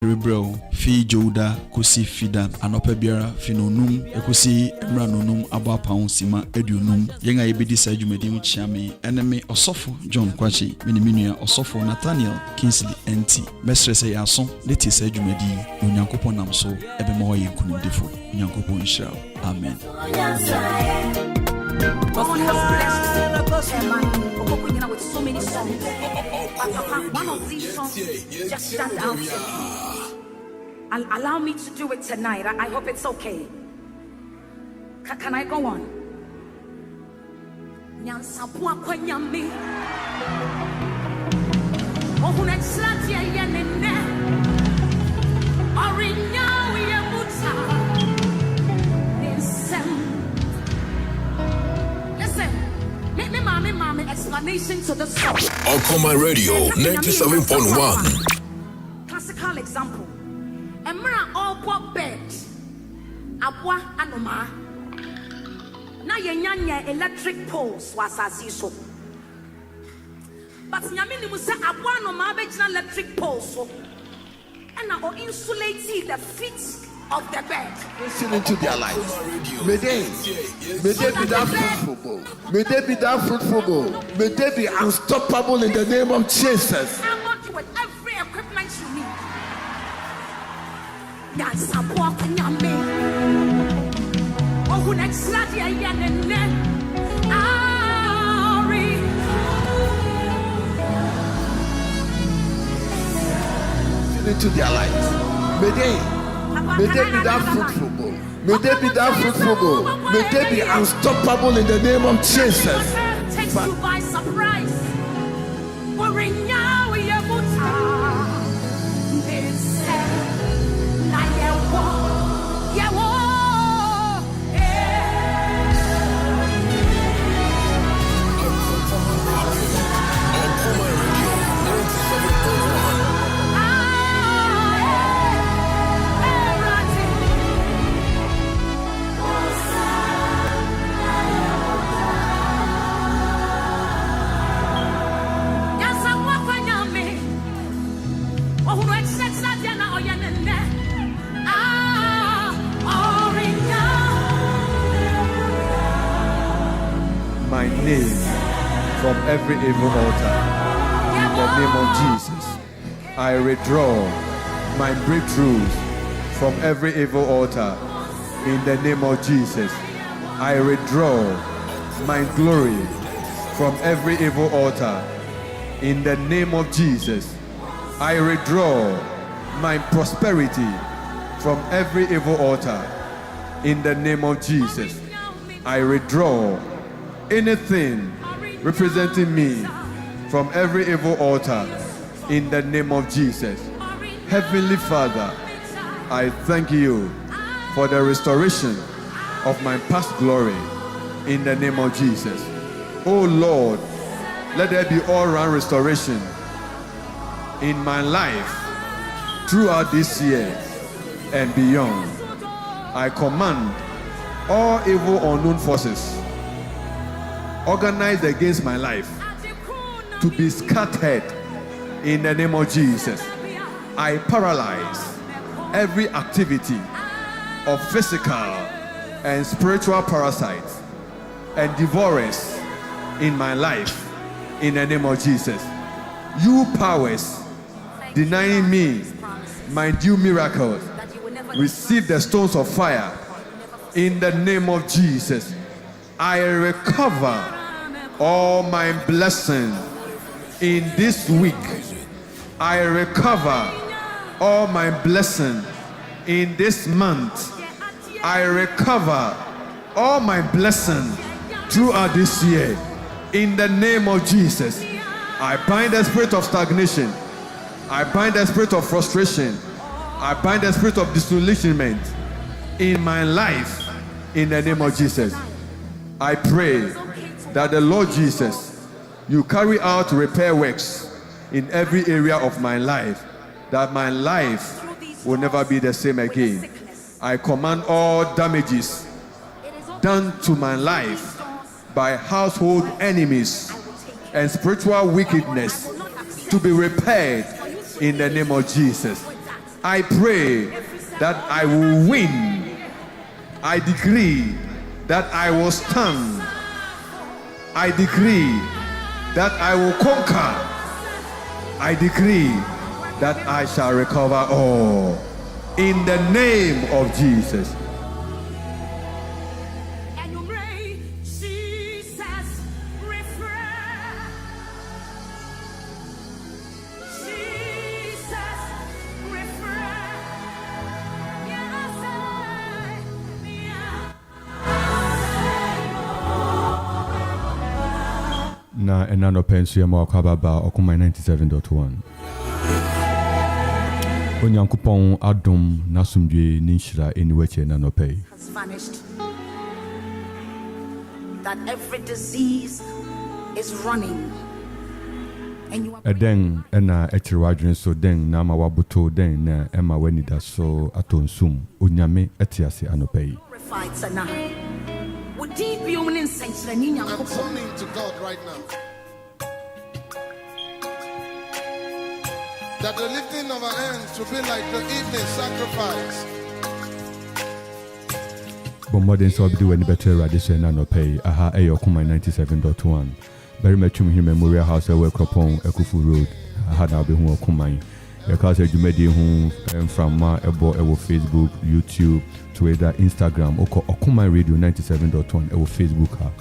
Rebrel, Fi Joda, Kosi Fidan, Anope Biara, Finonum, Ekosi, Emranonum, Aba Pound, Sima, Edunum, Yenga Ebedi Sajumedi Chami, Enemy, Osofo, John Kwachi, Miniminia, Osofo, Nathaniel, Kingsley, NT, Mestre Yason, Leti Sajumedi, Unyankopon Namso, Ebemo Yankun Defo, Unyankopon Shell. Amen. God has blessed with so many songs. One of these songs just stand out to me. Allow me to do it tonight. I hope it's okay. Can I go on? Explanation to the song. Okoma Radio 97.1. Classical example. Emra all bed. Abwa anoma. Na yenyanya electric poles was as so. But nyamini musa abwa anoma bejina electric poles so. And now insulate the feet of the bed. Listen into their lives. May they be that fruitful. May they be that fruitful. May they be unstoppable in the name of Jesus. I'm not with every equipment you need. That's a walk in your me. Oh, who next slide and then Listen into their lives. May they be that fruitful. May they be that fruitful. May they be unstoppable in the name of Jesus. Takes you by surprise. Worrying now, we are my name from every evil altar. In the name of Jesus, I withdraw my breakthroughs from every evil altar. In the name of Jesus, I withdraw my glory from every evil altar. In the name of Jesus, I withdraw my prosperity from every evil altar. In the name of Jesus, I withdraw anything representing me from every evil altar. In the name of Jesus. Heavenly Father, I thank you for the restoration of my past glory. In the name of Jesus. Oh Lord, let there be all-round restoration in my life throughout this year and beyond. I command all evil unknown forces organized against my life to be scattered in the name of Jesus. I paralyze every activity of physical and spiritual parasites and devourers in my life in the name of Jesus. You powers denying me my due miracles, receive the stones of fire in the name of Jesus. I recover all my blessings in this week. I recover all my blessings in this month. I recover all my blessings throughout this year. In the name of Jesus, I bind the spirit of stagnation. I bind the spirit of frustration. I bind the spirit of disillusionment in my life. In the name of Jesus, I pray that the Lord Jesus, you carry out repair works in every area of my life, that my life will never be the same again. I command all damages done to my life by household enemies and spiritual wickedness to be repaired in the name of Jesus. I pray that I will win. I decree that I will stand. I decree that I will conquer. I decree that I shall recover all. In the name of Jesus. And you may Jesus refresh. Jesus refresh. Yes, na ɛna no pensu ma akababa okuma 97.1 Onyankopɔn adom nasumdwe ni nhyira eniwache na no pay has vanished. That every disease is running. And you are ɛdɛn ɛna ɛkyerɛ wadwene so dɛn na ma waboto dɛn na ɛma wanida so atonsum onyame ɛte ase anɔpɛ glorified tonight. Would deep be only in sense and in your I'm turning to God right now. That the lifting of our hands will be like the evening sacrifice. But modern so be when better radio na no pay aha ɛyɛ okuma 97.1 very much here Memorial House ɛwɔ Kropon Ekufu Road aha na be hu okuma ya ka sɛ dwumadi hu from ma ɛbɔ ɛwɔ Facebook, YouTube, Twitter, Instagram oko okuma radio 97.1 ɛwɔ Facebook ha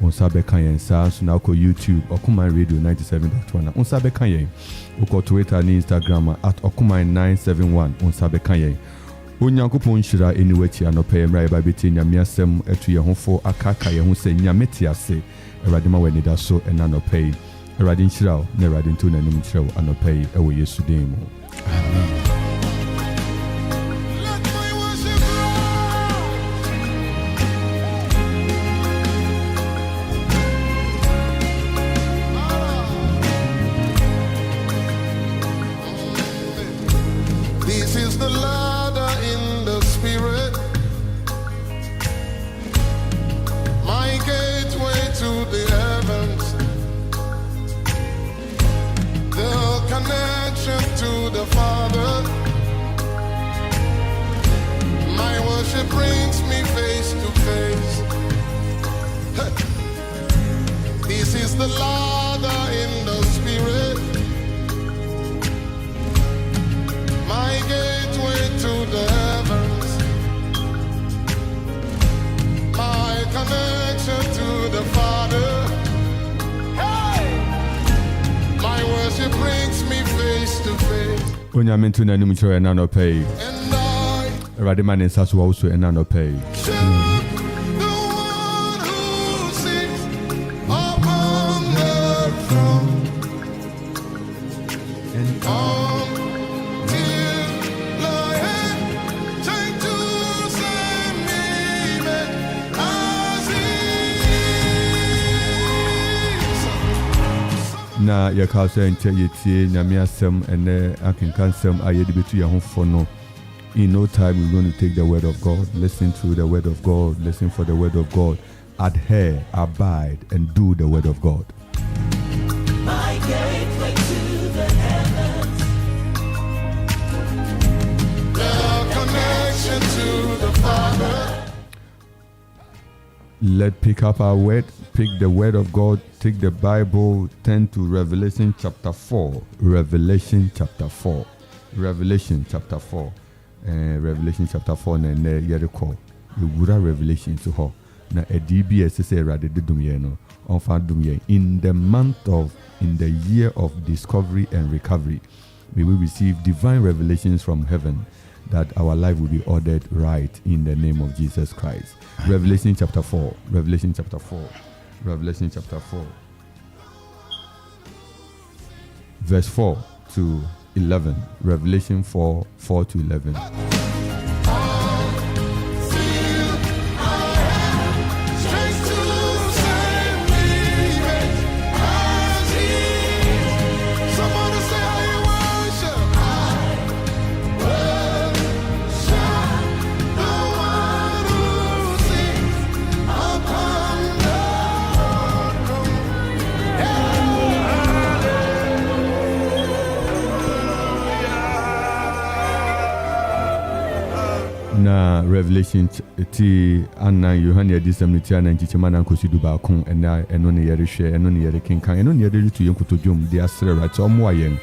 on sabe kan yɛn saa so na oko YouTube okuma radio 97.1 on sabe kan yɛn oko Twitter ni Instagram at okuma 971 on sabe kan yɛn Onyankopɔn nhyira eniwachi anɔpɛ mra yɛ ba beti nyame asɛm etu yɛ ho fo akaka yɛ ho sɛ nyame te ase Awurade ma w'ani da so ɛna anɔpɛ yi Awurade nhyira wo na Awurade nto n'anim nkyerɛ wo anɔpɛ yi ɛwɔ Yesu din mu amen. Let my worship grow. This is the ladder in the spirit, my gateway to the heavens, the connection to the Father. My worship brings me face to face. This is the ladder in the spirit, my gateway to the heavens, my connection to the Father. Hey! My worship brings me face to face. Onyame nto n'anim nkyerɛ ɛna anɔpɛ yi And I Awurade ma ne nsa so wɔ so ɛna anɔpɛ yi worship the one who sits upon the throne. Until I have time to send me back as is. na yɛka sɛ nkyɛ yɛtie nyame asɛm ɛnɛ akenka nsɛm a yɛde bɛtu yɛn ho fɔ no in no time we're going to take the word of God, listen to the word of God, listen for the word of God, adhere, abide and do the word of God. My gateway to the heavens, The connection to the Father. Let's pick up our word, pick the word of God, take the Bible, turn to Revelation chapter 4. Revelation chapter 4. Revelation chapter 4. Revelation chapter 4 na Jericho. Ewura Revelation to her. Na DBS say rather de dumye no. Onfa dumye in the year of discovery and recovery. We will receive divine revelations from heaven that our life will be ordered right in the name of Jesus Christ. Revelation chapter 4. Revelation chapter 4. Revelation chapter 4. Verse 4 to 11. Revelation 4, 4 to 11. na Revelation ti anna Yohane adisam ne ti anna nchichema na nkosi du ba kon ena eno ne yere hwe eno ne yere kenkan eno ne yere tu yenkoto dwom de asre right omo ayen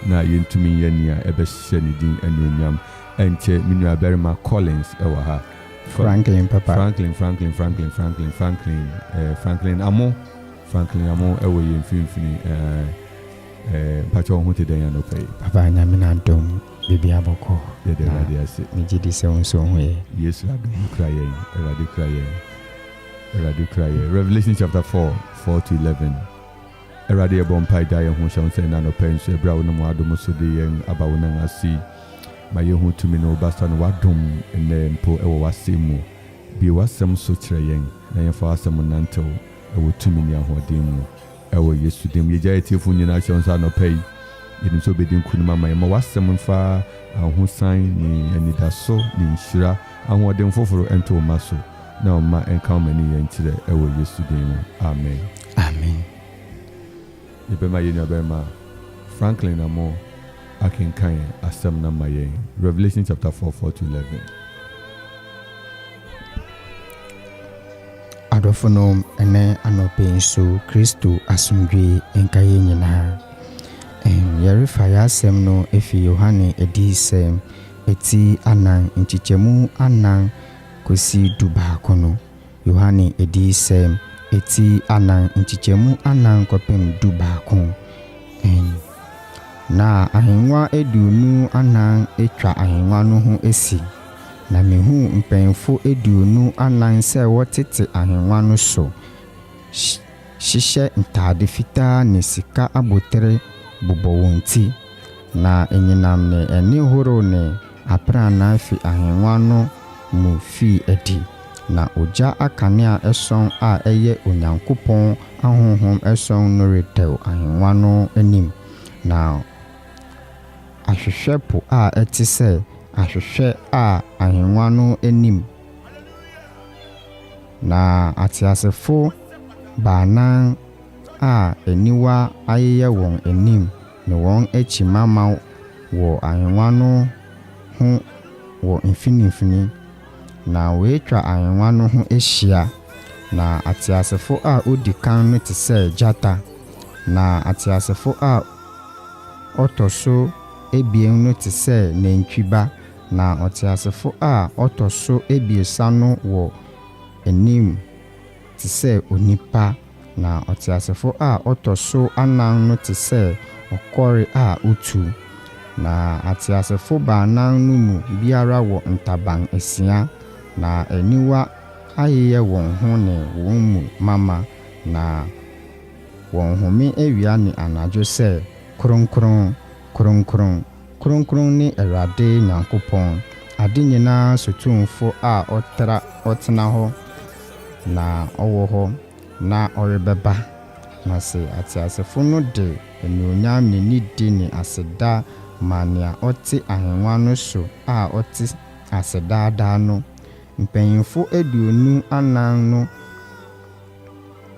na yentumi yenia ebe hye ne din anuonyam enche minu aberima Collins ewa ha Franklin papa Franklin Amo ewo yemfimfini pacho ho te den ya no pay papa nyamina dom bibi aboko de radio ase mi gidi se onso ho ye yes radio cry Revelation chapter 4 to 11 radio bompai die ho shon say na no pay so ebra wo no adom so de yen abawo na asi ma ye hu tumi no basta no wadom ene mpo ewo wasemu bi wasem so kire yen na yen fa asem nantew ewo tumi ni ahodin mu ewo Yesu dem ye jaye tifu nyina shon sa no pay yenim so bedin kunuma ma ma wasem mfa ahosan ni anidaso ni nshira ahodin foforo ento maso na ma enka mani yen kire ewo Yesu dem amen yebema ye nyabema Franklin Amo akinkan asem na maye Revelation chapter 4 to 11 adofonom ene anope so Kristo asumdwe enkaye nyina yerifa ya asem no efi Yohane edisem eti anan nchichemu anan kosi duba kono Yohane edisem eti anan nchichemu anan kopem duba kon na ahenwa eduonu anan etwa ahenwa no ho esi na mehu mpenfo eduonu anan se wotete ahenwa no so hihye ntade fitaa ne sika abotere bobɔ wɔn ti na enyinam ne eni horo ne aprana fi ahenwa no mu fi edi na oja akanea eson a eye onyankopɔn ahohom eson no retew ahenwa no anim na ahwehwɛ po a eti sɛ ahwehwɛ a ahenwa no anim na atiasefo baanan a eniwa ayeyɛ wɔn anim ne wɔn akyi mama wɔ ahenwa no ho wɔ mfinimfini na weetwa ahenwa no ho ahyia na atiasefo a odi kan no te sɛ jata na atiasefo a ɔtɔso ebien no te sɛ nantwiba na ɔtiasefo a ɔtɔso ebiesa no wɔ anim te sɛ onipa na ɔtiasefo a ɔtɔso anan no te sɛ ɔkɔre a utu na atiasefo baanan no mu biara wɔ ntaban esia na eniwa ayeyɛ wɔn ho ne wɔn mu mama na wɔn home awia ne anadwo sɛ kronkron kronkron kronkron ne Awurade Nyankopɔn ade nyinaa sotumfo a ɔtena hɔ na ɔwɔ hɔ na ɔrebɛba na se atiasefo no de enuonyam ne nidi ne aseda ma nea ɔte ahenwa no so a ɔte asedaadaa no mpanyinfo eduonu anan no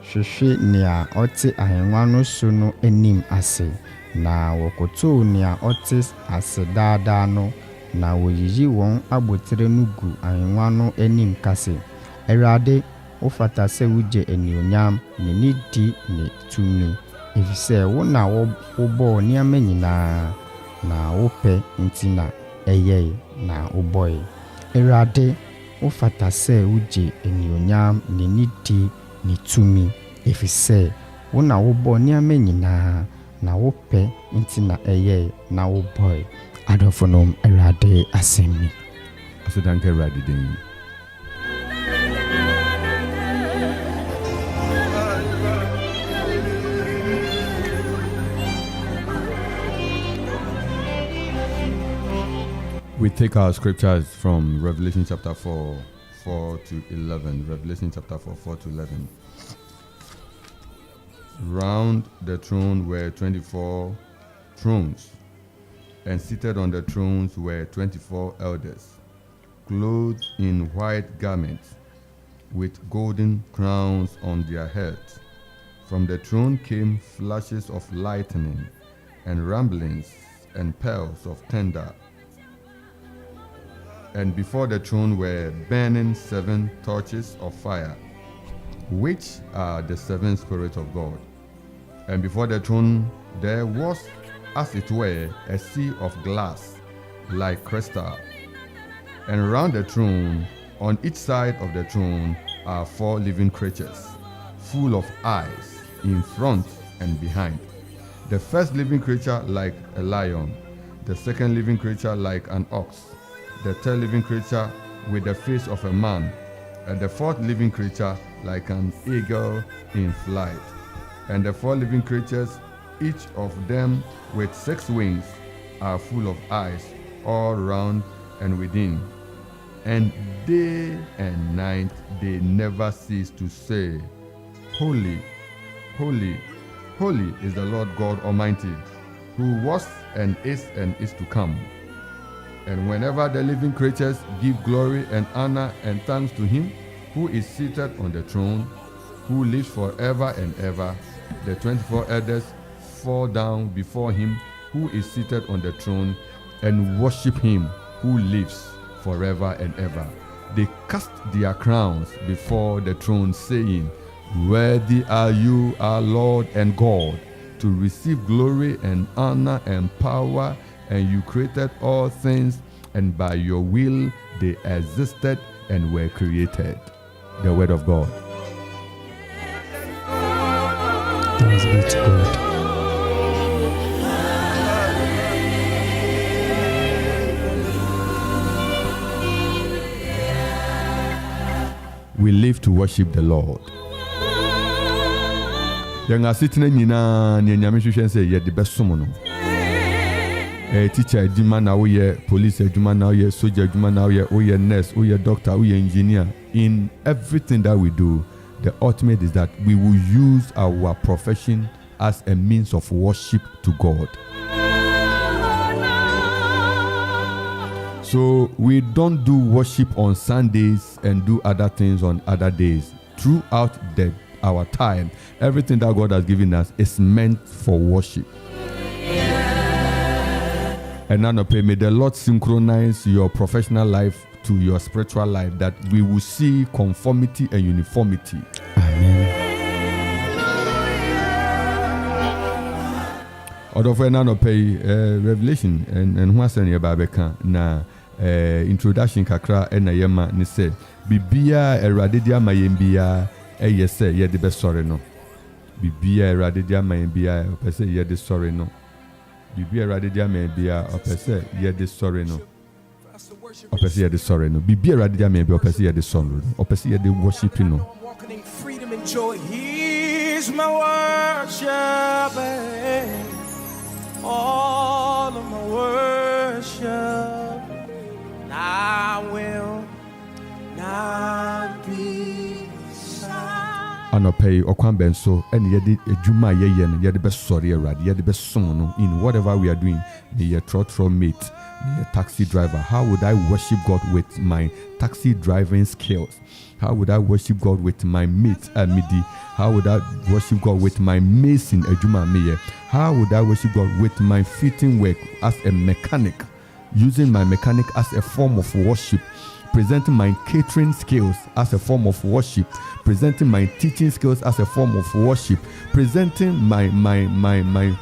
hwehwe nea ɔte ahenwa no so no anim ase na wɔkotow nea ɔte asedaadaa no na woyiyi wɔn abotere no gu ahenwa no anim kase Awurade wofata sɛ wugye enuonyam ne nidi ne tumi efisɛ wo na wobɔ nneɛma nyinaa na wopɛ nti na ɛyɛ na wobɔe Awurade wofata sɛ wugye enuonyam ne nidi ne tumi efisɛ wo na wobɔ nneɛma nyinaa na wopɛ nti na ɛyɛ na wobɔe adofonom Awurade asɛm asedanka Awurade den We take our scriptures from Revelation chapter 4 to 11. Revelation chapter 4 to 11. Round the throne were 24 thrones, and seated on the thrones were 24 elders, clothed in white garments, with golden crowns on their heads. From the throne came flashes of lightning, and rumblings and peals of thunder. And before the throne were burning 7 torches of fire, which are the 7 spirits of God. And before the throne there was, as it were, a sea of glass like crystal. And round the throne, on each side of the throne, are 4 living creatures, full of eyes, in front and behind. The first living creature like a lion, the second living creature like an ox, the third living creature with the face of a man, and the fourth living creature like an eagle in flight. And the 4 living creatures, each of them with 6 wings, are full of eyes all round and within. And day and night they never cease to say, Holy, holy, holy is the Lord God Almighty, who was and is to come. And whenever the living creatures give glory and honor and thanks to him who is seated on the throne, who lives forever and ever, the 24 elders fall down before him who is seated on the throne and worship him who lives forever and ever. They cast their crowns before the throne, saying, Worthy are you, our Lord and God, to receive glory and honor and power, and you created all things, and by your will they existed and were created. The word of God. Thanks be to God. We live to worship the Lord. Young are sitting in Yamishan say, Yet the best summon. A teacher, Juma now, police, Juma now, soldier, Juma now, nurse, doctor, engineer. In everything that we do, the ultimate is that we will use our profession as a means of worship to God. So we don't do worship on Sundays and do other things on other days. Throughout our time, everything that God has given us is meant for worship. And now, may the Lord synchronize your professional life to your spiritual life, that we will see conformity and uniformity. Amen. Although for now, pay Revelation and what's in your Babeka na introduction kakra na yema ni say bibia eradedia mayembia yese ye de be sorry no bibia eradedia mayembia opese ye de sorry no bibia eradedia mayembia opese ye de sorry no opese ye de sorry no bibia eradedia mayembia opese ye de sorry no opese ye de worship no. Walking in freedom and joy. He's my worship. All of my worship. I will not be silent. Anopay okwan benso and yedi ejuma yeyen yedi be sorry erad yedi be son in whatever we are doing. Me a trotro mate, me a taxi driver. How would I worship God with my taxi driving skills? How would I worship God with my mate Midi? How would I worship God with my mason ejuma meye? How would I worship God with my fitting work as a mechanic? Using my mechanic as a form of worship, presenting my catering skills as a form of worship, presenting my teaching skills as a form of worship, presenting my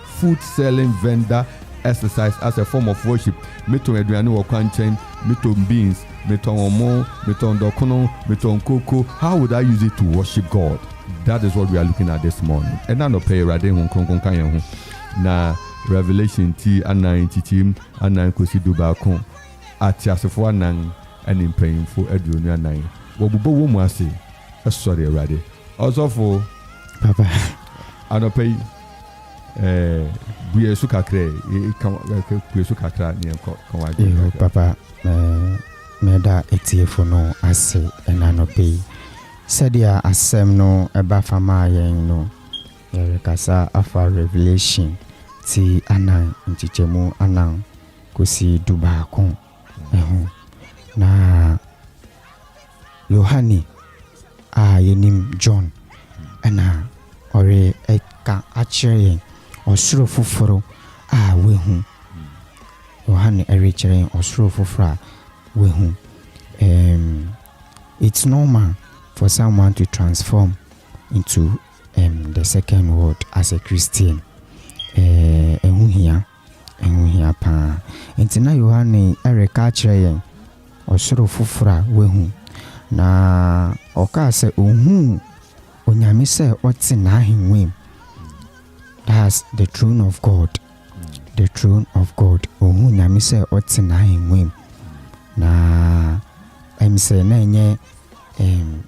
food selling vendor exercise as a form of worship. Meton eduane wo kwanchen, meton beans, meton omo, meton dokono, meton cocoa. How would I use it to worship God? That is what we are looking at this morning. And now no pay rade hon kronkron kan yen ho. Na Revelation T anan titim anan kosi dubakon atiasefo anan and painful aduonu anan wo bubo wo mu ase sorry already also for Papa anopai buye su kakre kan buye su kakra ne kan wa Papa meda etiefo no ase enanopai sadia asem no eba fama yen no kasa afa Revelation ti anan nchichemu anan kosi dubakon na Yohani yenim John ana ore eka achire osuro fufuro wehu Yohani ere chire osuro fufura wehu. It's normal for someone to transform into the second world as a Christian. Ehu hia pa. Entina Yohane ereka kyerɛ yɛn ɔsoro fofora wehu na ɔka sɛ ohu onyame sɛ ɔte n'ahengua. That's the throne of God. The throne of God. Ohu nyame sɛ ɔte n'ahengua na sɛ na enye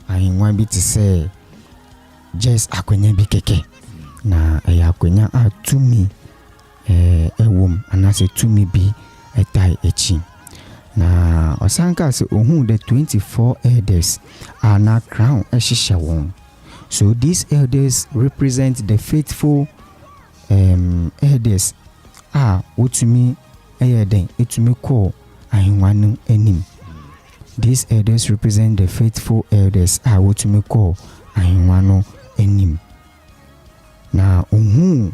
ahengua bi te sɛ just akwanya bi keke na akwanya atumi ewom anase tumi bi etai echi na osanka se ohun the 24 elders are na crown ehihye won. So these elders represent the faithful elders wotumi eyeden etumi call ahengwanu enim. These elders represent the faithful elders wotumi call ahengwanu enim. Na ohun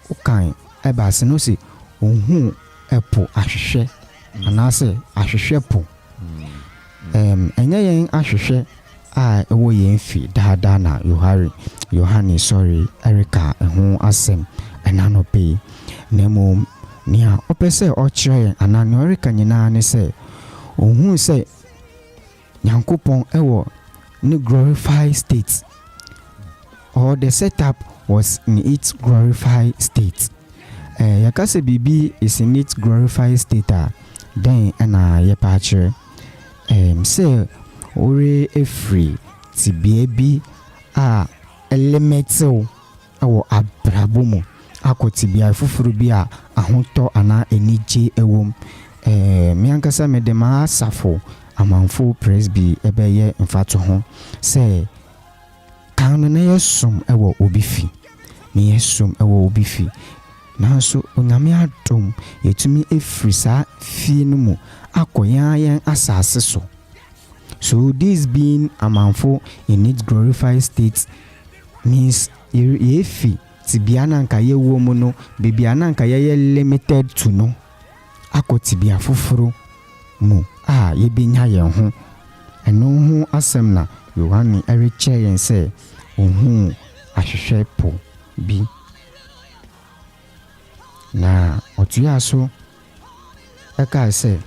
ukan ebase no se ohun epo ahwehwe anase ahwehwe po. Enye yen ahwehwe ewo yen fi dada na Yohane sorry Erica ehun asem enano pe nemo nia opese ochire anano Erica nyina ne se ohun se Nyankopon ewo ni glorified state, or the setup was in its glorified state. Yakase bibi is in its glorified state. Then ye patcher say ore efri ti biebi elemental awo abrabomo akoti bia fufuru bia ahonto ana enije ewom. Me ankasa me de ma safo amanfo presby ebeye mfato ho say kan na yesum ewo obifi ni yesum ewo obifi nanso onyame adom yetumi efrisa fi no mu akoyan yen asase so. So this being amanfo in its glorified state means yefi tibiana nka yewo mu no bibiana nka ye limited to no akotibia foforo mu yebenya yen ho eno ho asem na Yohane ereche yen se ohun ahwehwe po bi na otua so eka se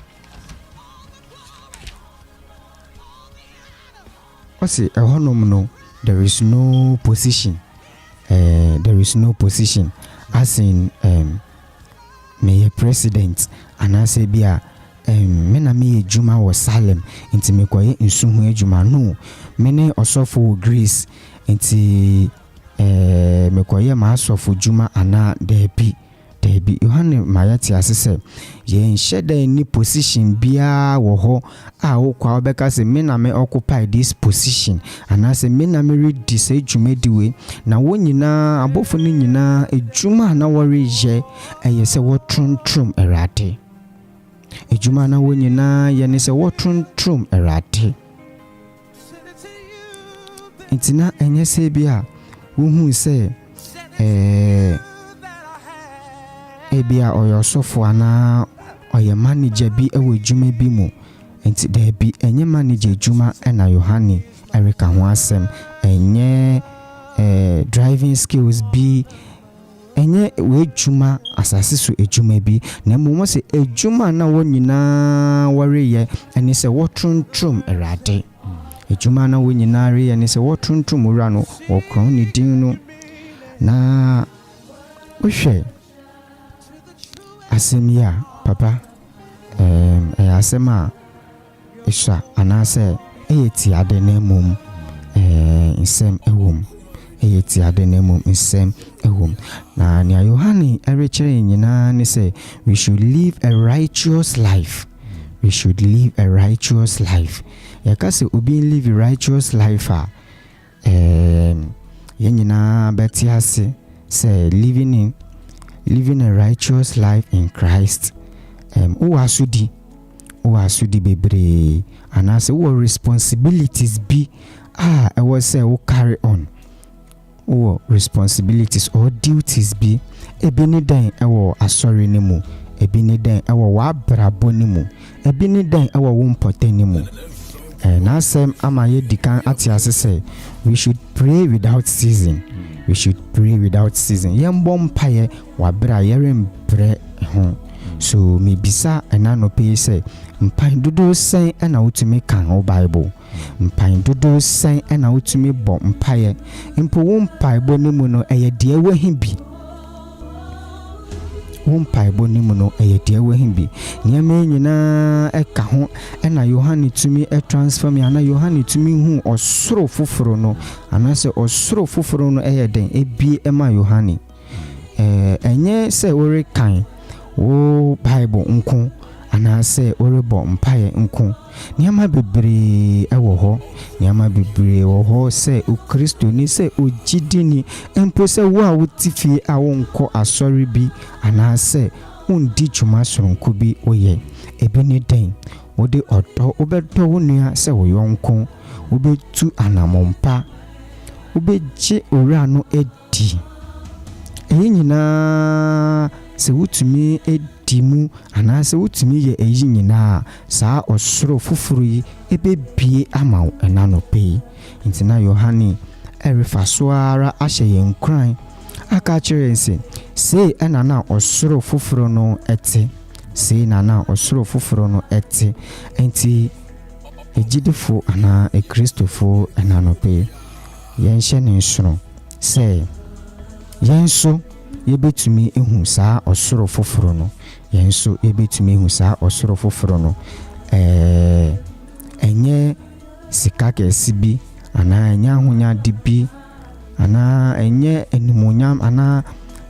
osi ehonom no there is no position as in me president anase bia mena me ejuma wo Salem nti me koye nsuhu ejuma no mene osofo Grace nti me koye ma asofo juma ana debi Yohane mayati asese ye nsheda ni position bia wo ho wo kwa obeka se mena me occupy this position anase mena me ready se ejuma diwe na wo nyina abofo ni nyina ejuma na wo reje eye se wo trum erade ejuma na wo nyina ye ne se wo trum erade ntina enye se bia wo hu se ebia oyo sofo ana oye manager bi ewo ejuma bi mu enti da bi enye manager ejuma na Yohane Erica ho asem enye driving skills bi enye we ejuma asase so ejuma bi na mo se ejuma na wo nyina wareye eni se wotruntrum erade ejuma na wo nyina re eni se wotruntrum ura no wo kron ni din no na ohwe asemia papa asema isha anase eyeti ade na mum nsem ewom eyeti ade na mum nsem ewom na nia Yohane erechere nyina ne say we should live a righteous life. Yakase obi live a righteous life yenyina betiase say living a righteous life in Christ. Uwasudi bebre anase wo responsibilities be I was say we carry on. Responsibilities or duties be ebeni dan ewo asori nemu ebi ne den ɛwɔ w'abrabɔ ne mu, ebi ne den ɛwɔ wo mpɔtɛ ne mu. N'asɛm ama yɛ di kan ate ase sɛ we should pray without ceasing. We should pray without ceasing. Yɛmbɔ mpaeɛ w'abrɛ a yɛrembrɛ ho. So mebisa ɛna no pɛ sɛ mpae dodo sɛn ɛna wotumi kan wo Bible. Mpae dodo sɛn ɛna wotumi bɔ mpaeɛ. Mpo wo mpaebɔ ne mu no ɛyɛ deɛ wahi bi. Wo mpaebɔ ne mu no ɛyɛ deɛ wahi bi. Nneɛma nyinaa ɛka ho ɛna Yohane tumi transform ana Yohane tumi hu ɔsoro foforo no anaasɛ ɔsoro foforo no ɛyɛ den ebie ɛma Yohane. Ɛnyɛ sɛ wɔrekan wo Bible nko anaasɛ wɔrebɔ mpaeɛ nko. Nneɛma bebree ɛwɔ hɔ. Nneɛma bebree wɔ hɔ sɛ Okristoni sɛ ogyidini mpo sɛ wo a wote fie a wonkɔ asɔre bi anaasɛ wondi dwuma soronko bi woyɛ. Ebi ne den wode ɔdɔ wobɛdɔ wo nua sɛ wo yɔnko, wobɛtu anamɔmpa, wobɛgye owura no adi. Eyi nyinaa sɛ wotumi edi mu anaasɛ wotumi yɛ eyi nyinaa saa ɔsoro foforo yi ebebie ama wo ɛna no pɛ. Nti na Yohane ɛrefa so ara ahyɛ yɛn kran aka kyerɛ sɛ sei ɛna na ɔsoro foforo no ɛte. Sei na na ɔsoro foforo no ɛte. Nti egyidifo anaa ekristofo ɛna no pɛ yɛn hyɛ ne nsoro sɛ yɛn so yɛbɛtumi ehu saa ɔsoro foforo no. Yɛn so yɛbɛtumi ehu saa ɔsoro foforo no. Ɛnyɛ sika kɛse bi anaa ɛnyɛ ahonyade bi anaa ɛnyɛ animonyam anaa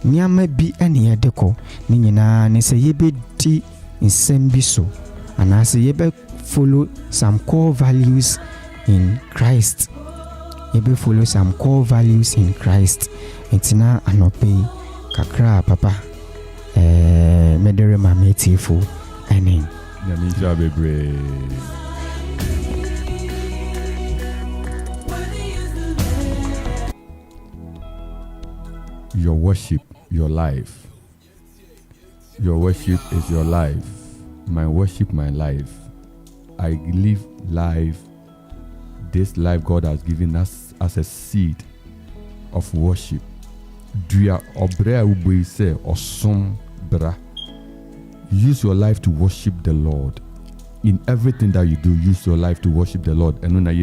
nneɛma bi ɛne yɛde kɔ. Ne nyinaa ne sɛ yɛbɛdi nsɛm bi so anaasɛ yɛbɛfollow some core values in Christ. Yɛbɛfollow some core values in Christ. Nti na anɔpɛ yi kakra papa medere ma metifo ɛne Nyamisha bebre. Your worship, your life. Your worship is your life. My worship, my life. I live life. This life God has given us as a seed of worship. Dua obrea ubwe se osom bra. Use your life to worship the Lord. In everything that you do, use your life to worship the Lord. And when I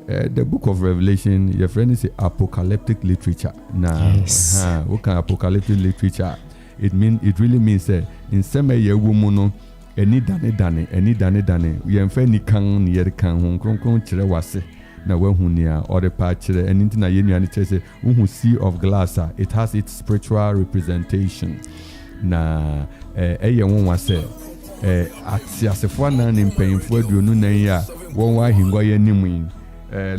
the book of Revelation, your friend is apocalyptic literature. Now, yes. What kind of apocalyptic literature? It really means that in some way woman any dane. We am fairly can near the can home chere wase. Na wehunia or the patch and into na yenu say sea of glass. It has its spiritual representation. Na won wase atiasefo na mpanyimfo aduonu nan ya won wa hingwa ye nimu.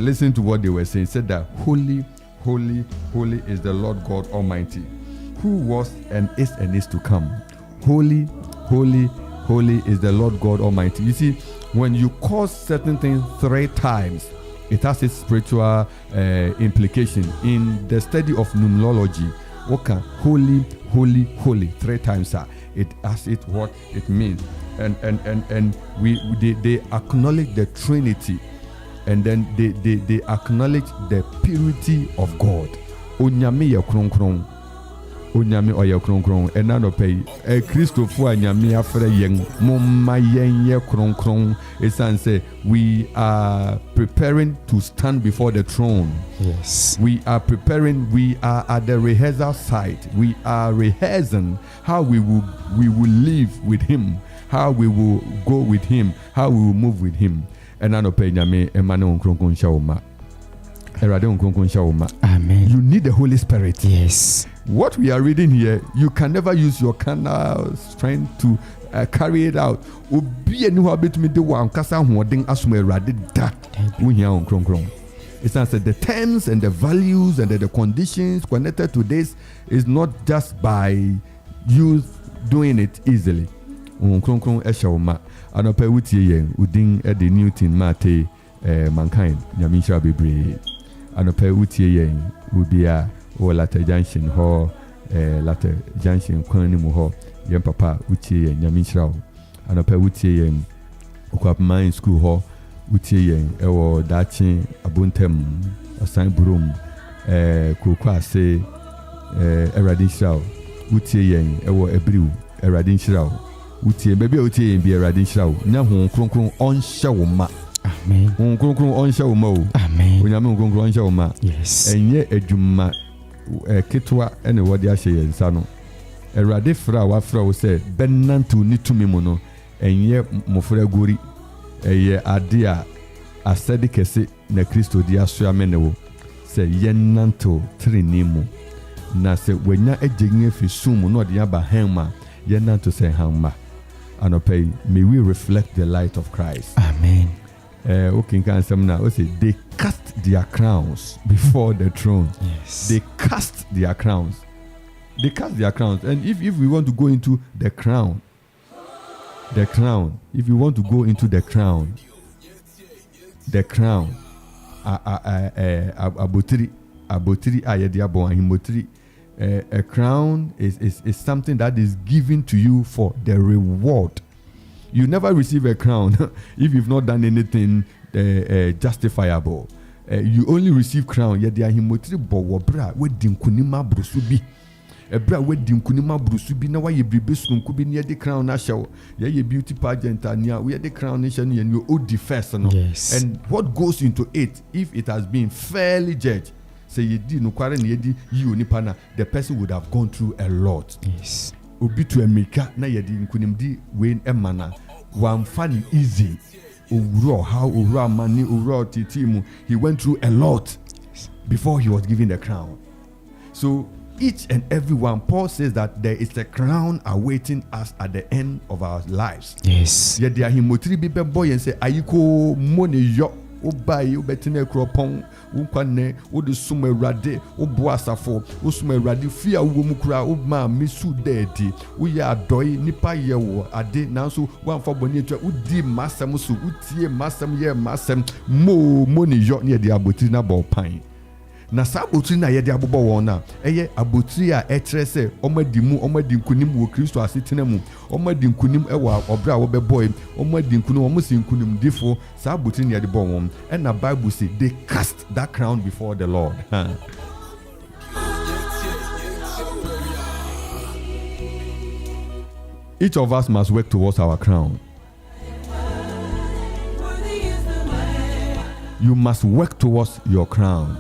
Listen to what they were saying. Said that holy is the Lord God Almighty, who was and is to come. Holy is the Lord God Almighty. You see, when you call certain things 3 times, it has its spiritual implication. In the study of numerology, okay, holy 3 times, it has it what it means, and they acknowledge the Trinity, and then they acknowledge the purity of God. Onyame ye kronkron, onyame oye kronkron, enano pay a Christopher anyame afre yen momma yen ye kronkron. Esan say we are preparing to stand before the throne. Yes, we are preparing. We are at the rehearsal site. We are rehearsing how we will live with Him, how we will go with Him, how we will move with Him. Enano pay nyame emane kronkron shawoma. Amen. You need the Holy Spirit. Yes. What we are reading here, you can never use your carnal strength to carry it out. It's not the terms and the values and the conditions connected to this is not just by you doing it easily. Mankind, Yamisha Bibre. Anope utie yen will be a Olata Junction Hall, latter junction kwan no mu hɔ yɛn papa wotie yɛn nyame nhyira wo anɔpɛ wotie yɛn okwapeman school hɔ wotie yɛn ɛwɔ daakye abontam ɔsan burom kurokɔ ase Awurade nhyira wo wotie yɛn ɛwɔ abiriw Awurade nhyira wo wotie baabi a wotie yɛn bi Awurade nhyira wo nya ho kronkron ɔnhyɛ wo ma Amen. Ho kronkron ɔnhyɛ wo ma o Amen. onyame ho kronkron ɔnhyɛ wo ma Yes. ɛnyɛ adwuma ketewa ɛne wɔde ahyɛ yɛn nsa no Awurade frɛ a wafrɛ wo sɛ bɛnantew ne tumi mu no ɛnyɛ mmɔfra gori ɛyɛ ade a asɛde kɛse na Kristo de asoa me ne wo sɛ yɛnantew trenee mu na sɛ wanya agyegye afiri sum mu na ɔde aba han mu a yɛnantew sɛ hamma anɔpɛ yi may we reflect the light of Christ. Amen. Okay, can say now. They cast their crowns before the throne. Yes. They cast their crowns. They cast their crowns. And if we want to go into the crown, if you want to go into the crown, abotiri ayediabo ahimotiri. A crown is something that is given to you for the reward. You never receive a crown if you've not done anything justifiable. You only receive crown. Yet they are himotri bowobra wedding kunima brusubi. A bra wedding kunima brusubi. Now why you be besum kubi near the crown show. Yeah, your beauty pageant and yeah, we are the crown nation and you owe the first. Yes. And what goes into it if it has been fairly judged? Say you did no quarren yedi you nipana, the person would have gone through a lot. Yes. Obi to America na yedi nkunimdi wen emana one funny easy owura how owura mani owura titimu he went through a lot before he was given the crown. So each and every one, Paul says that there is a crown awaiting us at the end of our lives. Yes. Yet there himotri be boy and say ayiko money yo obai obetime kropon ukwane odi sume rade obo asafo osume rade fia wo mukura obma misu dedi uya adoi nipa yewo ade nanso wanfa boni etua udi masam so utie masam ye masam money yo ne de abotiri na bo pan na sa abotiri na ye de abobo won na eye abotiri a ekyere se omadi nkunim wo Kristo asetena mu omadi nkunim ewa obra wo beboy omadi nkunim omusi nkunim difo sa abotiri na ye de bo won and na Bible say they cast that crown before the Lord. Each of us must work towards our crown. You must work towards your crown.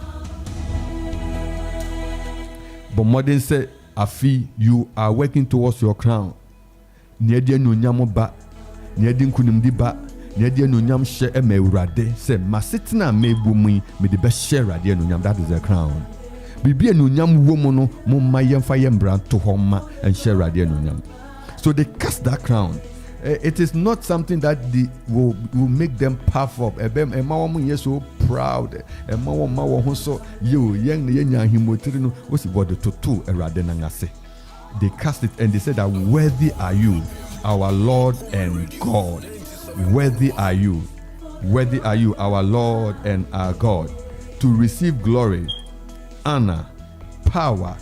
But modern say, Afi, you are working towards your crown. Niedi no nyamo ba, niedi nkunimdi ba, niedi no nyam she eme urade. Say, masitina me bumi me the best share rade no nyam. That is the crown. Bibi no nyam womono mo mayem fa yembra to homa and share rade no nyam. So they cast that crown. It is not something that will make them puff up. You're so proud. They cast it and they said that worthy are you, our Lord and God. Worthy are you, our Lord and our God, to receive glory, honor, power,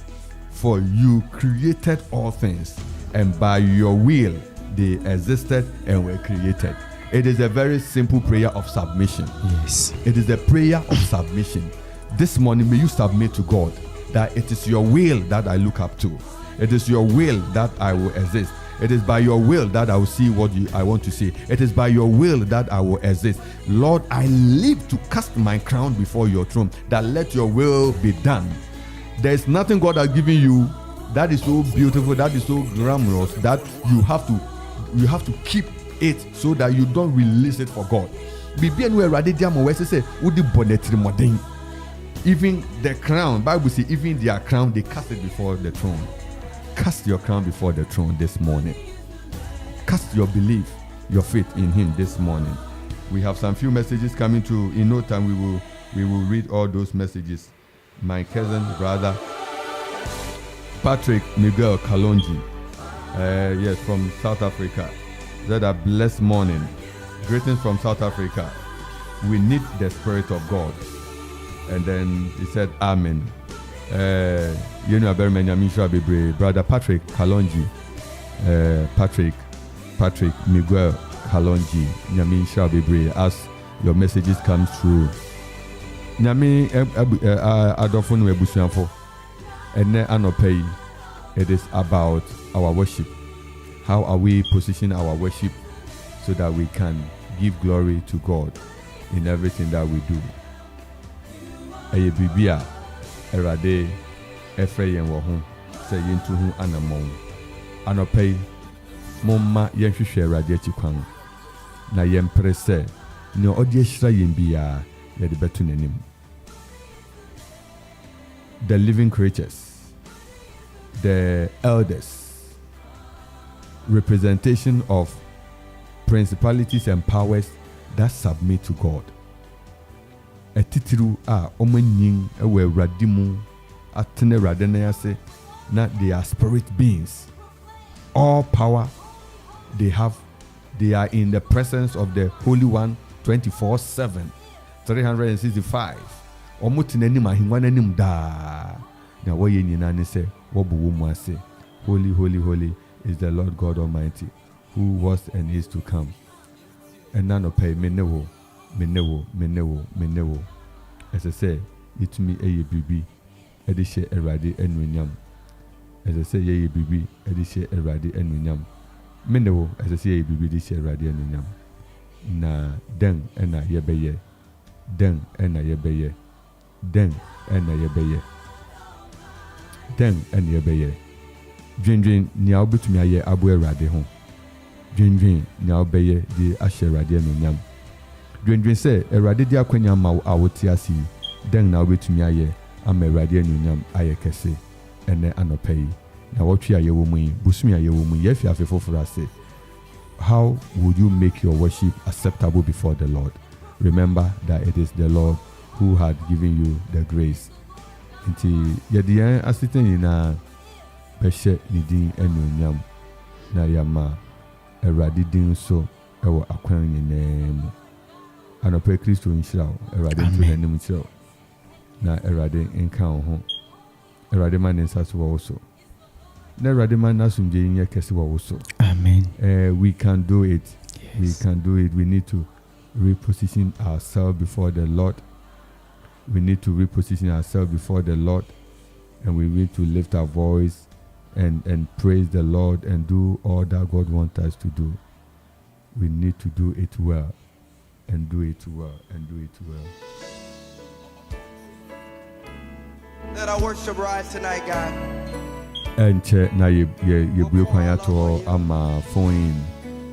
for you created all things, and by your will they existed and were created. It is a very simple prayer of submission. Yes. It is a prayer of submission. This morning, may you submit to God that it is your will that I look up to. It is your will that I will exist. It is by your will that I will see what I want to see. It is by your will that I will exist. Lord, I live to cast my crown before your throne, that let your will be done. There is nothing God has given you that is so beautiful, that is so glamorous, that you have to keep it so that you don't release it for God. Even the crown, Bible says, even their crown, they cast it before the throne. Cast your crown before the throne this morning. Cast your belief, your faith in Him this morning. We have some few messages coming through. In no time, we will read all those messages. My cousin, brother, Patrick Miguel Kalonji, yes, from South Africa. Said a blessed morning. Greetings from South Africa. We need the Spirit of God. And then he said, Amen. You know, very many Amisha Bebre, brother Patrick Kalonji, Patrick Miguel Kalonji, Nyamisha Bebre, as your messages come through. Nyami Adolfo Ebusianfo, and then Anopay, it is about our worship. How are we positioning our worship so that we can give glory to God in everything that we do? Eye bibia erade efre yen wo ho se yentu hu anamon anopay momma yenhwehwe erade akikwan na yempre se ne odi ahira yen bia ye de betu nanim. The living creatures, the elders, representation of principalities and powers that submit to God. Etitiru a omanyin ewe radimu atene radene ase na they are spirit beings. All power they have, they are in the presence of the Holy One 24/7, 365. Omutine nim ahimwa nim da na woye nyina ne se wobu mu ase. Holy, holy, holy is the Lord God Almighty, who was and is to come. And none of pay menewo. As I say, it me a baby, edishe eradi enwinyam. As I say, ye baby, edishe eradi enwinyam. Menewo, as I say, ye baby, dishe eradi enwinyam. Na den ena yebeye, den ena yebeye, den ena yebeye, den ena yebeye. Dwendwen ni a obetumi aye abo erade ho. Dwendwen ni a obeye di ashe erade enwinyam. Dwendwen se erade di akwanya ma awoti asi den na obetumi aye ama erade enunyam aye kese ene anopai na wotwe aye wo mu busumi aye wo mu yefi afefoforo ase. How would you make your worship acceptable before the Lord? Remember that it is the Lord who had given you the grace. Nti yedian asiten na beshe ni din enunyam na yama erade din so ewo akwan nyinam. Anope Kristo nhyira erade ntu hanim nhyira na erade nka ho erade man nsa so wo so na erade man nasumje yin kese wo so. Amen. We can do it. Yes. We can do it. We need to reposition ourselves before the Lord. We need to reposition ourselves before the Lord, and we need to lift our voice and praise the Lord and do all that God wants us to do. We need to do it well. And do it well, and do it well. Let our worship rise tonight, God. And na ye bue kwanya to ama phone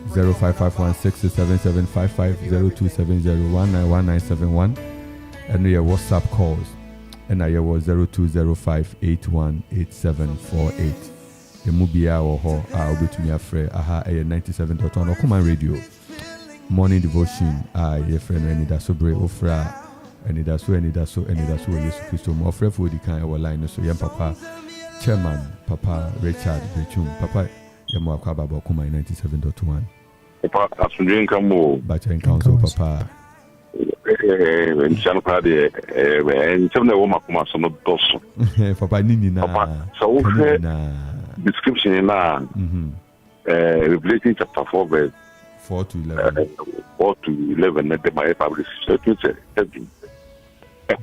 05516777550270191971 and your WhatsApp calls and na your 0205818748. Emubia or ho a obetumi afre aha 97.1 Okuman Radio. Morning devotion, your friend Enidaso Bre Ofra, Enidaso Yesu Christo, more friend for the kind of line. So, young Papa, Chairman, Papa Richard Bechum, Papa Yamo Akaba Kuma 97.1. Papa, as we drink a more, but in council, Papa. And Chanpade, and some of the woman from some of those. Papa Nina, so description in Revelation chapter 4, verse 4 to 11. 4 to 11, and then my public secretary said, if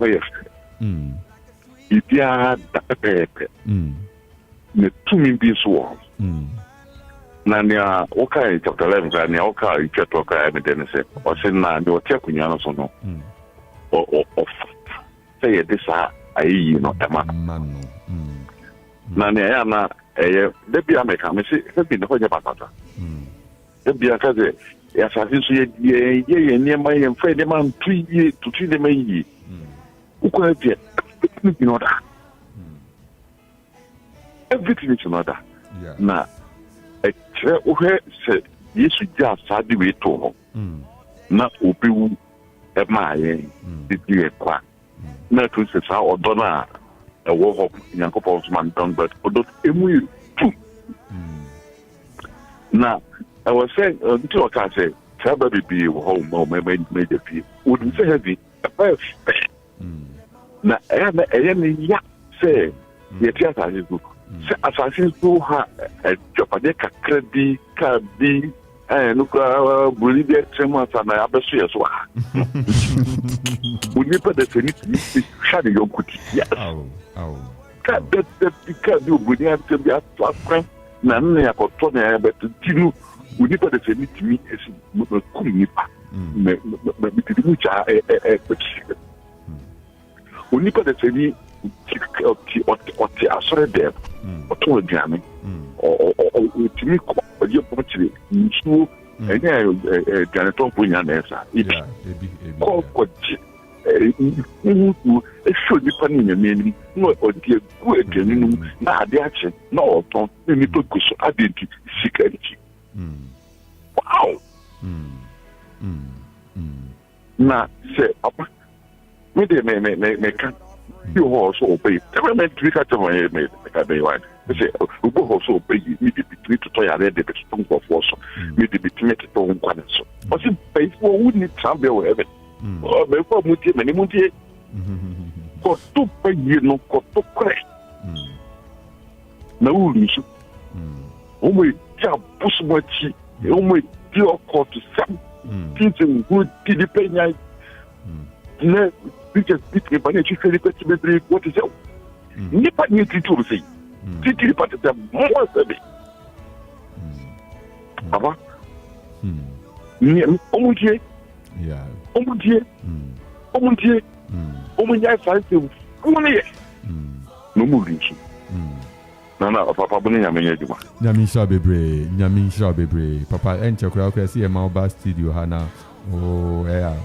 you are the 2 minutes war. Nanya, okay, chapter 11, and Oka, you get Oka evidence, or say, Nanya, or Takunyano, no, or say, this are a no, man. Nanya, there be a mechanism, have been the whole batata. Because yes, I think ye near my and friend man 3 years to 3 years. Who could get everything in order? Everything is in order. Now, a chair said, yes, we just had the way to not open a mine, the dear quack. Not to say, or Donna, a war of Yankopol's man done, but don't too. Now, I was saying, until I can say, Sabbath be home, or major people wouldn't say heavy. Now, I am a say yɛte asase so sɛ asase so ha adwapade kakra bi ka bi no kora buroni bi atrɛm asa na abɛso yɛ so a onipa da sɛ ne tumi hwa ne yɔnko ti yes ka bi oburoni atrɛm bi ato akwan na ne akɔtɔ ne ayɛbɛto ti no onipa da sɛ ne tumi asi makum nipa metidi mu kyaa ɛkɔkyi onipa da sɛ ni ɔte asɔre dɛm ɔtɔ aduane ɔtumi kɔ ɔyɛ bɔkyere nsuo ɛnyɛ aduane tɔnfo nya na ɛsa ebi kɔgye huhuhuo ɛhwɛ onipa no nyame anim na ɔde agu aduane no mu na ade akye na ɔtɔn na nipa gu so ade nti sika nti wow na sɛ aba me de meka you also obey. Never meant to catch my head, made the one. I say, we both also obey you. Me between to toy a red, the tongue of force. Me between it to one. So, was it paid for? Wouldn't it sound there wherever? Or before Muti, many Muti. Got to pay you, no, got to crash. No, Lucy. Only jump, push my cheek. Only dear caught to some things in good depending. No. We just beat me, but you feel it. What is it? Nipa need to say. Titi part of the more than Papa. Omuntie. Yeah. Omuntie. Omuntie. Omuntie five to 1 year. No moving. No, Papa Bonnie, I mean, Nyamisha Bebre, Papa, enter crowd, see a mobile studio, Hana. Oh, yeah.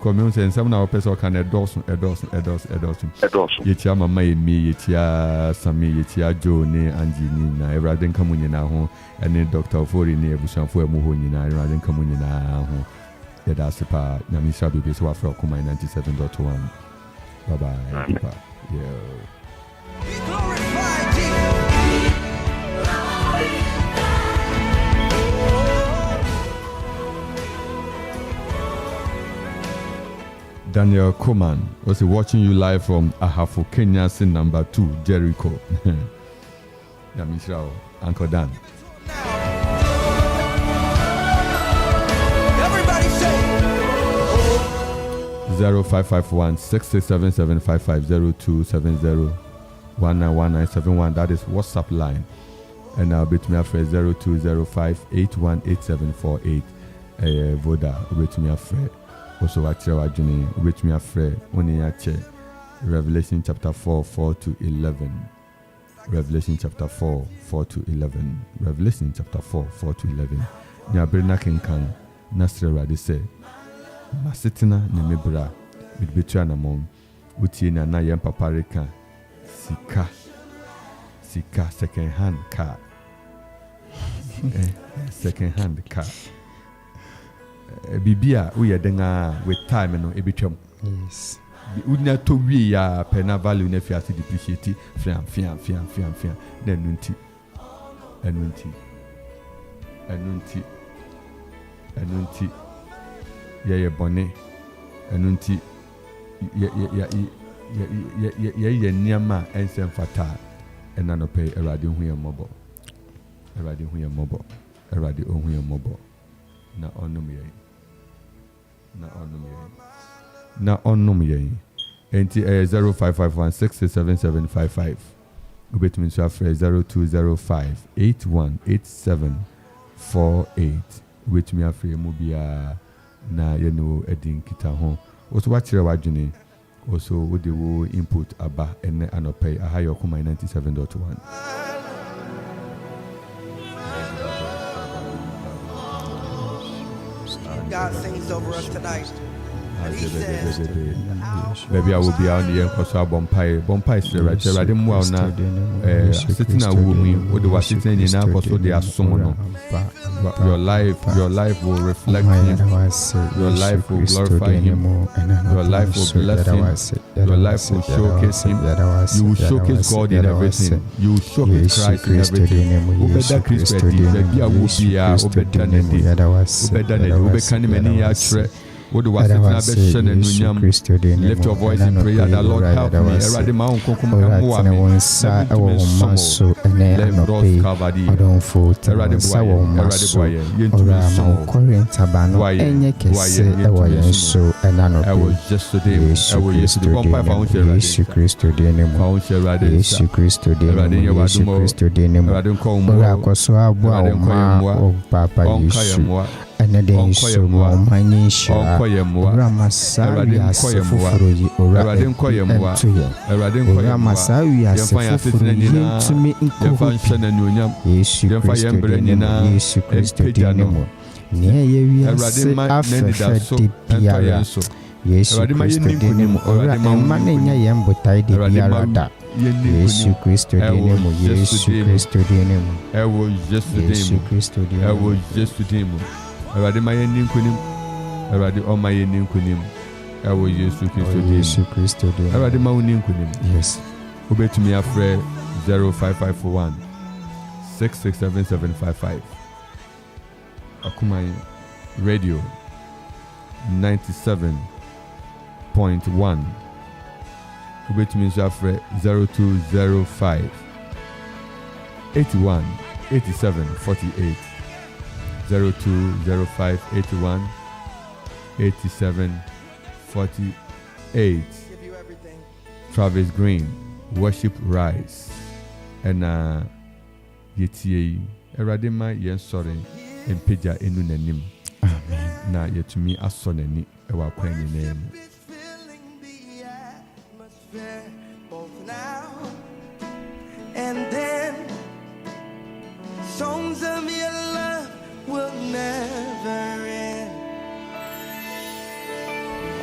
Come and some now person can endorse. Yetia mama emi, yetia Sami, yetia Joe ne Angie na everything come in na ho ene Dr. Fori ne ebusanfo emu ho nyina everything come in na ho. Yeah, that's the part. Nyamisha Baby so afro come 97.1. Bye bye. Papa. Yeah. Daniel Koman was watching you live from Ahafo, Kenya, scene number 2, Jericho. Yamishrao, Uncle Dan. Everybody say 0551 667 0270 191971. That is WhatsApp line. And I'll be to me afraid 0205 818748. Voda, be to me afraid. Also, which me afraid only Revelation chapter 4 to 11. Revelation chapter 4 to 11. Revelation chapter 4 to 11. Nya brena kenkan nasre rade say masitina ne mebra with betra na mom utie na yem paparika sika second hand car. Second hand car. Bibia we denga with time no ebitwam. Yes. Unya to we ya pena value na fiati depreciate fiam na nunti ye bone enunti ye niama ensem fata ena no pay erade hu ye mobo erade ohu ye mobo na onum ye enti 0551667755 ubetumi so afre 0205818748 ubetumi afre mu bia na ye no edin kita ho oso wa kire wadwene oso wo de wo input aba ene anopay ahayo kuma 97.1. God sings over us tonight. And he says, baby, I will be on the Encosa Bompire, Radi Mwana, sitting at woman, what was sitting in Alcoso de Asomono. Your life will reflect him. Your life will glorify him. Your life will bless him. Your life will showcase him. You will showcase God in everything. You will showcase Christ in everything. Obeda Christ, baby, I will be a Obeda Nedi. Obeda Nedi, Obekani Meni Yatre. What do I say? Lift your voice in prayer. The Lord help me. Erade ma onko kuma mua me. Sa ewo maso ene anope odonfo sa wo maso ora ma korenta ba no enye kese ewo yenso ena no Yesu Kristo de nemu Yesu Kristo de nemu Yesu Kristo de nemu ora kwaso abo a ma o papa Yesu ene de Yesu mo manye shira ora masawi asefufuro yi ora ora masawi asefufuro yintumi nko Yesu Kristo de nemu Yesu Kristo de nemu ne ye ase afefe de biara Yesu Kristo de nemu ora emane nya yembotai de biara da Yesu Kristo de nemu Yesu Kristo de nemu Yesu Kristo de nemu Yesu de nemu Erade ma ye ninkunim Erade o ma ye ninkunim Ewo Yesu Kristo de nemu Yesu Kristo de nemu Erade ma uninkunim yes obetumi afre 05541 667755 Akumai Radio 97.1 obetumi afre 0205 81 87 48 0205 81 87 48 Travis Green Worship Rise and yetie erade ma yen sore empeja enu nanim amen na yetumi aso nani ewa kwan ni name and then songs of your love will never end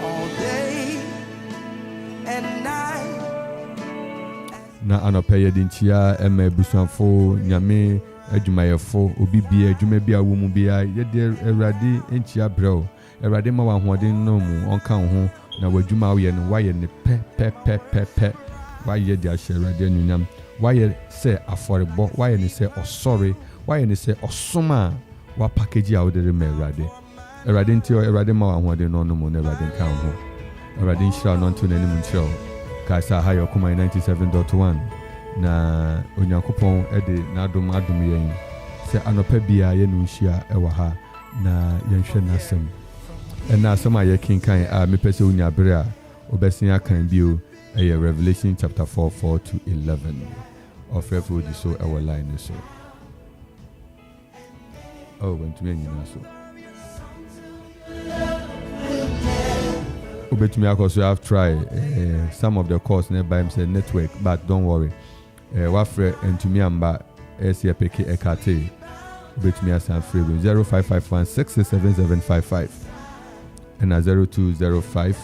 all day and night na anopeye dinchia ema busanfo nyame adwumayefo obi bia adwuma bia wo mu bia yede erade enchia brel erade ma wa hoden no mu onka ho na wadwuma wo ye no waye ne pe waye dia hye erade anyunyam waye se aforebo waye ne se osore waye ne se osoma wa package a wo de me erade ntio erade ma wa hoden no mu na erade nka ho erade nhyira no nto nanim nkyerɛ Kasa hayo kuma 97.1 na onyankopon ede na adom yen se anopa bia ye no hia ewa ha na yenhwe nasem ena asem a ye kinkan a mepese onya bere a obesin akan bio eye Revelation chapter 4:4 to 11 of every so our line so when to me nyina so Obetumi akoso have tried some of the course nearby him say network but don't worry wafre entumi amba SPK ekate obetumi asan free 0551 667755 and 0205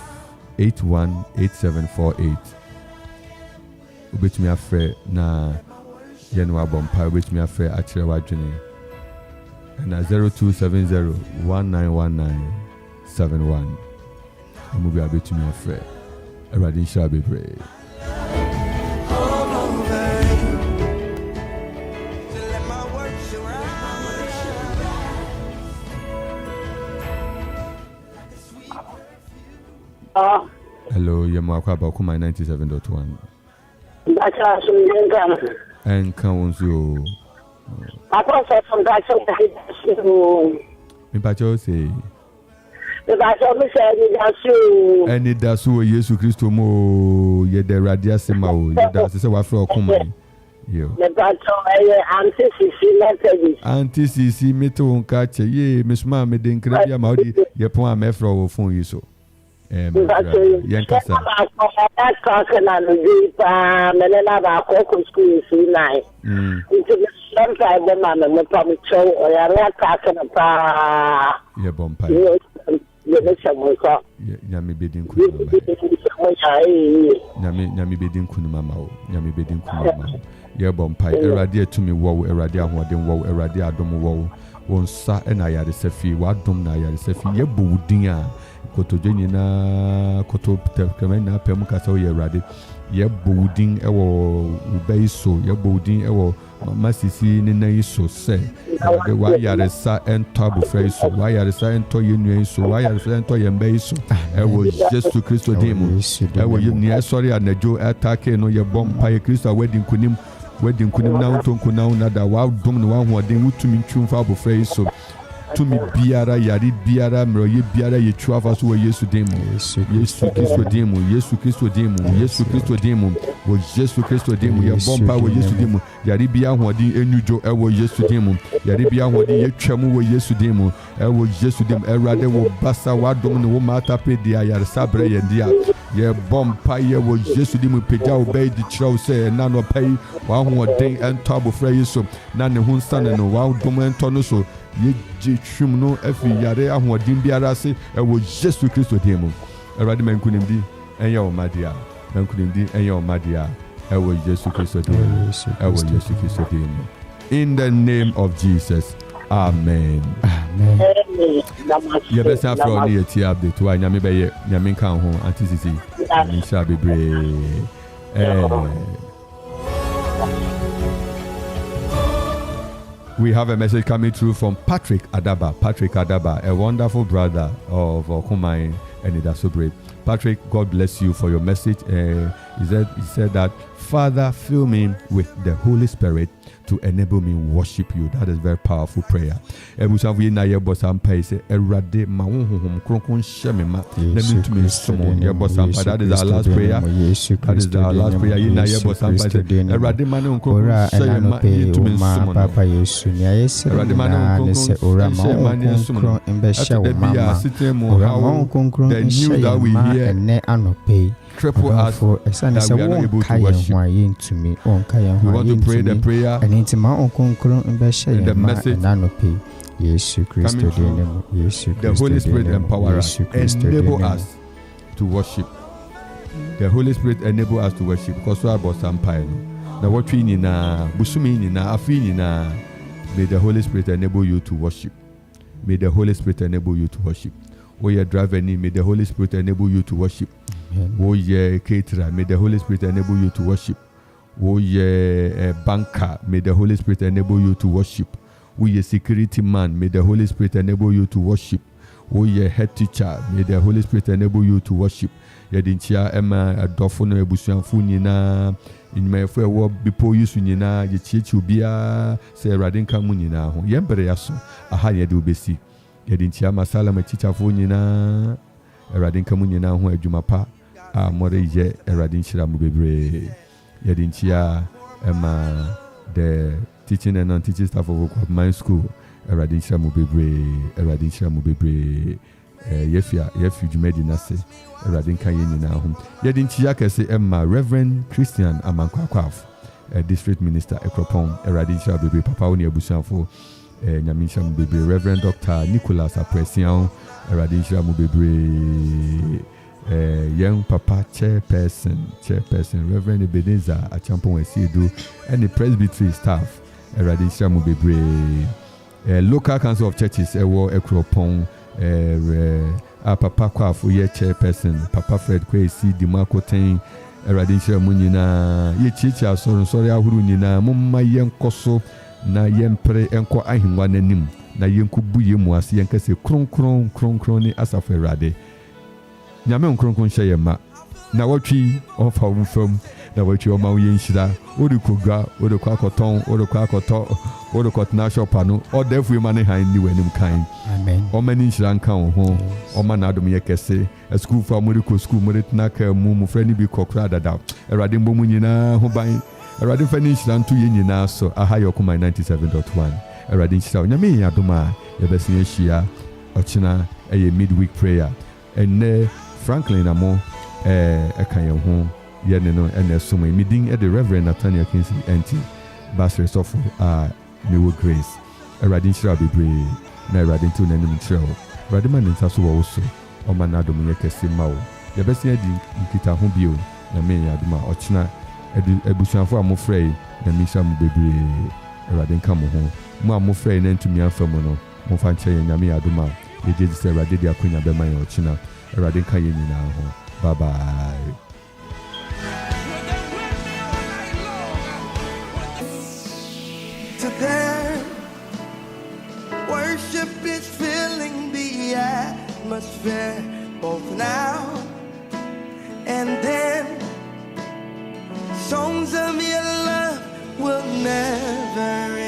818748 obetumi afre na yenwa bompa obetumi afre akire wadwene and 0270 191971 Mubi abetumi afre erade nhyira bebre hello yemo akwaba kuma 97.1 Bacha sunyenga enka wonzo Akoso bacha mi bacha say Bacha mi say eni dasu Yesu Kristo mo ye de radia sema o ye da se wa fro okuma yo the bacha anti sisi meto nka che ye mesuma me de nkra bia ma odi ye pon a me fro wo fon yi so Yankasa. Nyami bedin kunu mama ye bompai erade atumi wo erade ahoden wo erade adom wo wonsa na ayaresa fi wadom na ayaresa fi yɛbɔ wo din a kotodwe nyinaa koto kama na pɛm kasa wo yɛ Awurade yɛbɔ wo din ɛwɔ wo bɛyi so yɛbɔ wo din ɛwɔ masisi ne nan yi so sɛ de wayaresa ɛntɔ abofra yi so wayaresa ɛntɔ yɛ nua yi so wayaresa ɛntɔ yɛ mba yi so ɛwɔ Yesu Kristo din mu ɛwɔ yɛ nea ɛsɔre anadwo ɛtake no yɛbɔ mpa yɛ Kristo a wadi nkunim na wontonko na wonada wadom ne wahoɔden wotumi ntwumfa abofra yi so tumi biara yare biara mmerɛyɛ biara yɛtwu afa so wɔ Yesu din mu Yesu Kristo din mu Yesu Kristo din mu Yesu Kristo din mu wɔ Yesu Kristo din mu yɛbɔ mpa wɔ Yesu din mu yare biara ahoɔden ɛnwudwo ɛwɔ Yesu din mu yare biara ahoɔden yɛtwa mu wɔ Yesu din mu ɛwɔ Yesu din mu Awurade wɔ basa wadom ne wo mata pe de ayaresa brɛ yɛn dia yɛbɔ mpa yɛwɔ Yesu din mu pagya wo bɛyi de kyerɛ wo sɛ ɛna nɔpa yi wahoɔden ɛntɔ abofra yi so na ne ho nsane no wadom ɛntɔ no so yɛgye twum no afi yare ahoɔden biara ase ɛwɔ Yesu Kristo din mu Awurade mankunimdi ɛnyɛ wo madia mankunimdi ɛnyɛ wo madia ɛwɔ Yesu Kristo din mu ɛwɔ Yesu Kristo din mu in the name of Jesus amen yɛbɛsa afrɛ wo ne yɛtie update wa nyame bɛyɛ nyame nka ho ante sisi nhyira bebree We have a message coming through from Patrick Adaba. Patrick Adaba, a wonderful brother of Kumai and Idasobre. Patrick, God bless you for your message. He said that, Father, fill me with the Holy Spirit to enable me worship you. That is very powerful prayer. That is our last prayer. That is our last prayer. The news that we hear triple us that we are not able to worship. We want to pray the prayer and the message. The Holy Spirit empower us, enable us to worship. The Holy Spirit enable us to worship. Because we are about Sampaio. Now what we need now, Busumi need now, Afi need now. May the Holy Spirit enable you to worship. May the Holy Spirit enable you to worship. Or your driver need, may the Holy Spirit enable you to worship. Oh yeah, caterer, may the Holy Spirit enable you to worship. Oh yeah, banker, may the Holy Spirit enable you to worship. Oh yeah, security man, may the Holy Spirit enable you to worship. Oh yeah, head teacher, may the Holy Spirit enable you to worship. Yadinchia Emma Adofono Ebusianfu nyina inmayefo ewo bipo yusu nyina yechichi obia se radinka mu nyina ho yembere yaso aha yede obesi yadinchia masala machichafo nyina radinka mu nyina ho adwumapa a more ye radinchira mu bebre yadinchia Emma the teaching and non-teaching staff of my school radinchira mu bebre yefi jumedi nase radinka yenina hom yedinchi yakese Emma Reverend Christian Amankwakwaaf district minister Ekropon radincha bebe papa woni abusanfo nyamisha mbebe Reverend Dr. Nicholas Apresian radincha mbebe young papa chairperson Reverend Ebenezer Achampon Esiedu and the presbytery staff radincha mbebe local council of churches ewo Ekropon Papa Kwafu ye chairperson Papa Fred Kwesi Dimako Ten Radinchira Munina ye chicha sorry ahuru nyina momma yenkoso na yempre enko ahimwa nanim na yenku buye mu ase yenkase kronkron ni asafo Erade nyame nkronkron hye yema na watwi ofa wufam na watwi o ma wo yenhyira odi kogwa odi kwakoton odi kwakoto odi kotna shop anu odefu ma ne han ni wanim kan amen o ma ni hyira nkan wo ho o ma na adom ye kese school for muriko school muretna ka mu frani bi kokra dada Erade mbom nyina ho ban Erade fa ni hyira nto ye nyina so aha yokoma 97.1 Erade hyira nyame ya adoma ye besin ahia ochina eye midweek prayer enne Franklin amo kan ye ho ye ne no ene so me midin e the Reverend Nathaniel Kinsley enti Basre Sofo Mewo Grace Erade hyira bebre na Erade ntu na nim kyerɛ Erade man nta so wo so o ma na adom ye kese ma wo ye besia di nkita ho bio na me ya adoma ochina ebusuafo amofrɛ na misha mu bebre Erade nka mo ho mo a mo frɛ na ntumi afa mu no mo fa nkyɛ yɛn nyame adoma yɛgye sɛ Awurade de akonya bɛma yɛn ɔkyena Awurade nka yɛn nyinaa ho bye bye. Today, worship is filling the atmosphere, both now and then. Songs of your love will never end.